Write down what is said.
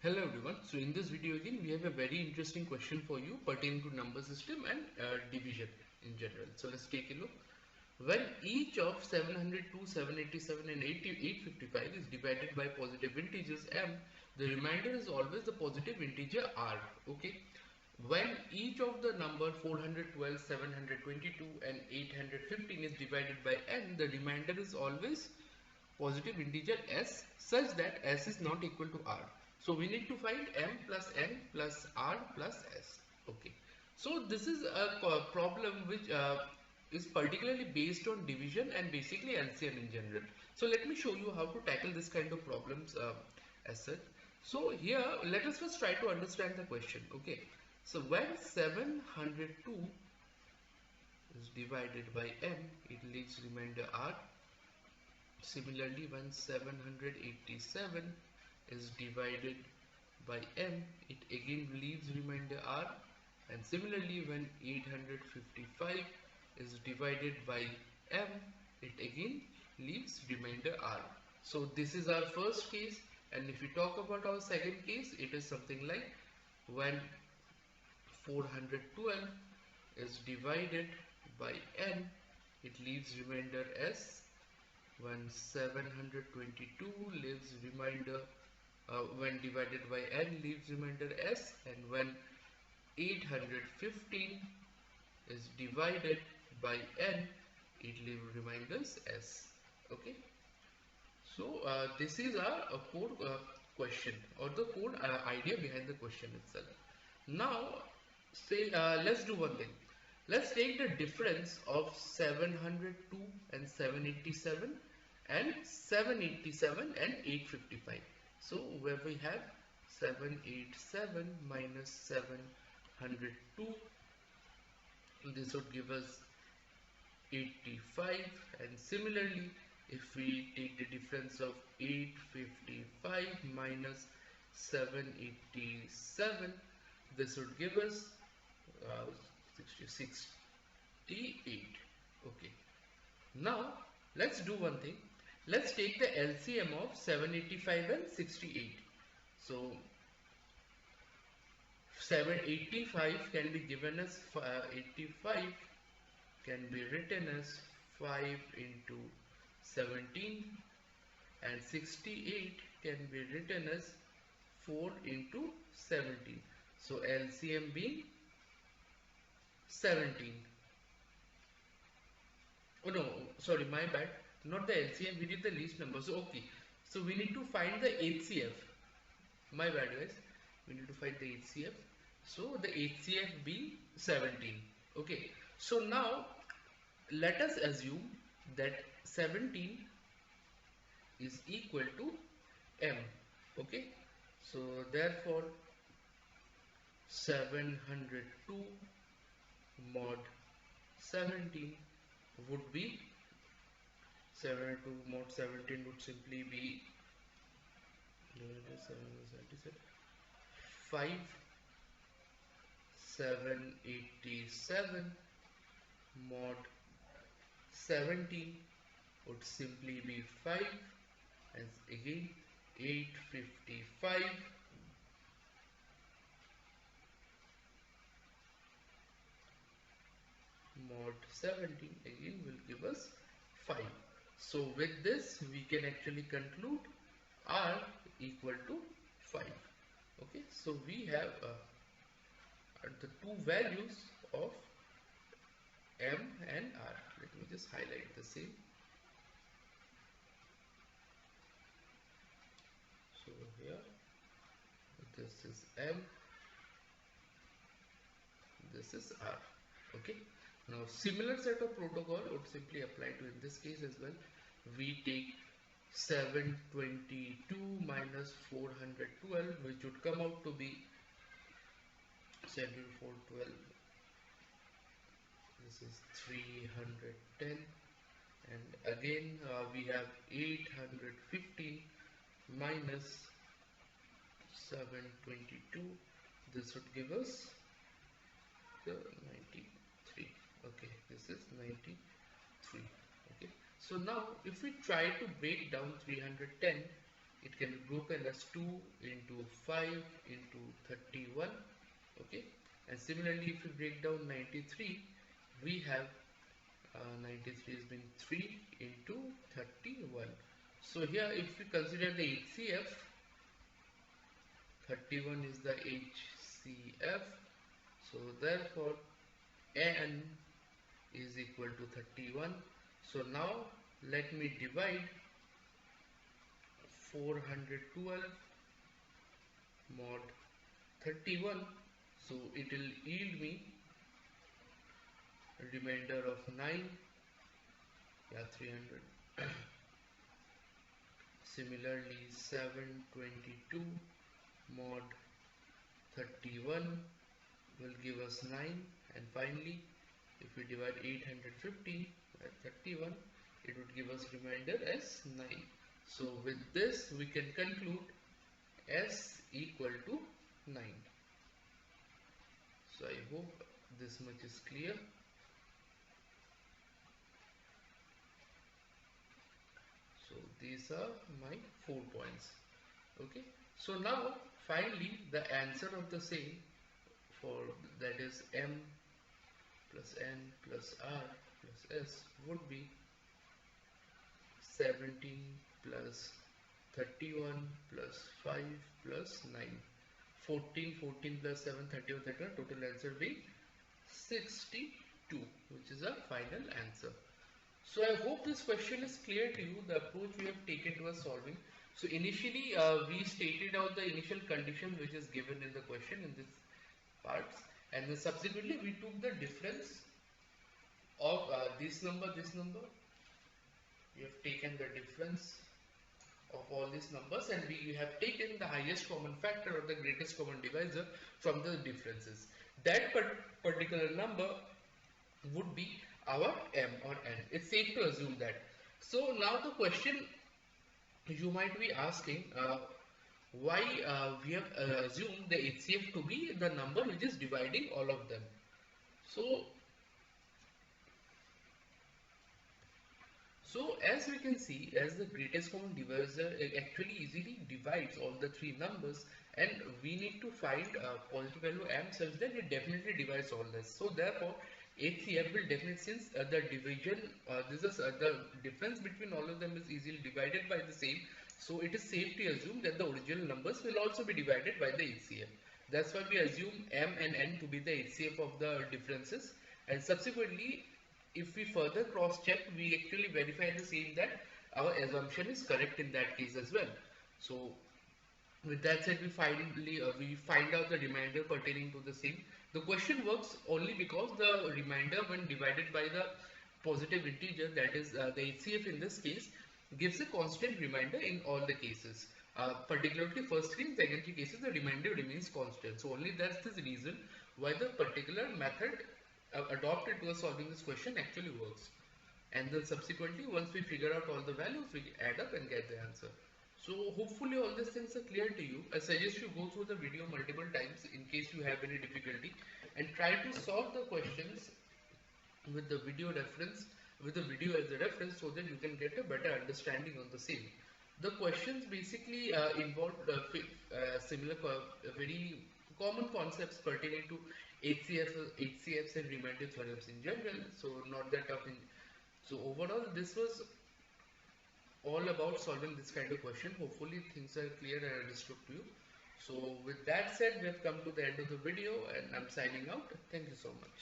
Hello everyone. So in this video again we have a very interesting question for you pertaining to number system and division in general. So let's take a look. When each of 702, 787 and 855 is divided by positive integers m, the remainder is always the positive integer r. Okay. When each of the number 412, 722 and 815 is divided by n, the remainder is always positive integer s such that s is not equal to r. So we need to find m plus n plus r plus s. Okay. So this is a problem which is particularly based on division and basically LCM in general. So let me show you how to tackle this kind of problems as such. So here let us first try to understand the question. Okay. So when 702 is divided by m, it leaves remainder r. Similarly, when 787 is divided by m, it again leaves remainder r, and similarly when 855 is divided by m, it again leaves remainder r. So this is our first case, and if we talk about our second case, it is something like when 412 is divided by n, it leaves remainder s. When 722 leaves remainder when divided by n leaves remainder s, and when 815 is divided by n, it leaves reminders s. Okay, so this is a core question or the core idea behind the question itself. Now say let's do one thing. Let's take the difference of 702 and 787 and 787 and 855. So where we have 787 minus 702, this would give us 85, and similarly if we take the difference of 855 minus 787, this would give us 68. Okay, now let's do one thing. Let's take the LCM of 785 and 68. So 785 can be given as 85 can be written as 5 into 17, and 68 can be written as 4 into 17. So LCM being 17. Oh no, sorry, my bad. Not the LCM, we did the least number. So okay, so we need to find the HCF. My bad guys, we need to find the HCF. So the HCF being 17. Okay, so now let us assume that 17 is equal to m. Okay, so therefore 702 mod 17 would be 702 mod 17 would simply be 5. 787 mod 17 would simply be 5, and again 855 mod 17 again will give us 5. So with this we can actually conclude r equal to 5. Okay, so we have the two values of m and r. Let me just highlight the same. So here this is m, this is r. Okay, now similar set of protocol would simply apply to in this case as well. We take 722 minus 412, which would come out to be 712, this is 310, and again we have 815 minus 722, this would give us the 93. Okay, this is 93. Okay, so now if we try to break down 310 it can be broken as 2 into 5 into 31. Okay, and similarly if we break down 93, we have 93 has been 3 into 31. So here if we consider the HCF, 31 is the HCF, so therefore N is equal to 31. So now let me divide 412 mod 31, so it will yield me a remainder of 9, yeah, 300. Similarly 722 mod 31 will give us 9, and finally if we divide 850 by 31, it would give us remainder as 9. So with this we can conclude S equal to 9. So I hope this much is clear. So these are my 4 points. Okay, so now finally the answer of the same, for that is M plus N plus R plus S, would be 17 plus 31 plus 5 plus 9. 14 plus 7, 31, 31, total answer being 62, which is our final answer. So I hope this question is clear to you, the approach we have taken towards solving. So initially we stated out the initial condition which is given in the question in this parts, and then subsequently we took the difference of this number, we have taken the difference of all these numbers, and we have taken the highest common factor or the greatest common divisor from the differences. That particular number would be our M or N. It's safe to assume that. So now the question you might be asking, why we have assumed the HCF to be the number which is dividing all of them. So as we can see, as the greatest common divisor, it actually easily divides all the three numbers, and we need to find a positive value M such that it definitely divides all this. So therefore HCF will definitely, since the division, this is the difference between all of them is easily divided by the same, so it is safe to assume that the original numbers will also be divided by the HCF. That's why we assume M and N to be the HCF of the differences, and subsequently if we further cross check, we actually verify the same that our assumption is correct in that case as well. So with that said, we find out the remainder pertaining to the same. The question works only because the remainder when divided by the positive integer, that is the HCF in this case, gives a constant remainder in all the cases. Particularly first three and second three cases, the remainder remains constant. So only that's the reason why the particular method adopted towards solving this question actually works. And then subsequently, once we figure out all the values, we add up and get the answer. So hopefully all these things are clear to you. I suggest you go through the video multiple times in case you have any difficulty, and try to solve the questions with the video reference, with the video as a reference, so that you can get a better understanding on the same. The questions basically involve similar, very common concepts pertaining to HCFs and remainder theorems in general. So not that tough. So overall, this was all about solving this kind of question. Hopefully things are clear and understood to you. So with that said, we have come to the end of the video, and I'm signing out. Thank you so much.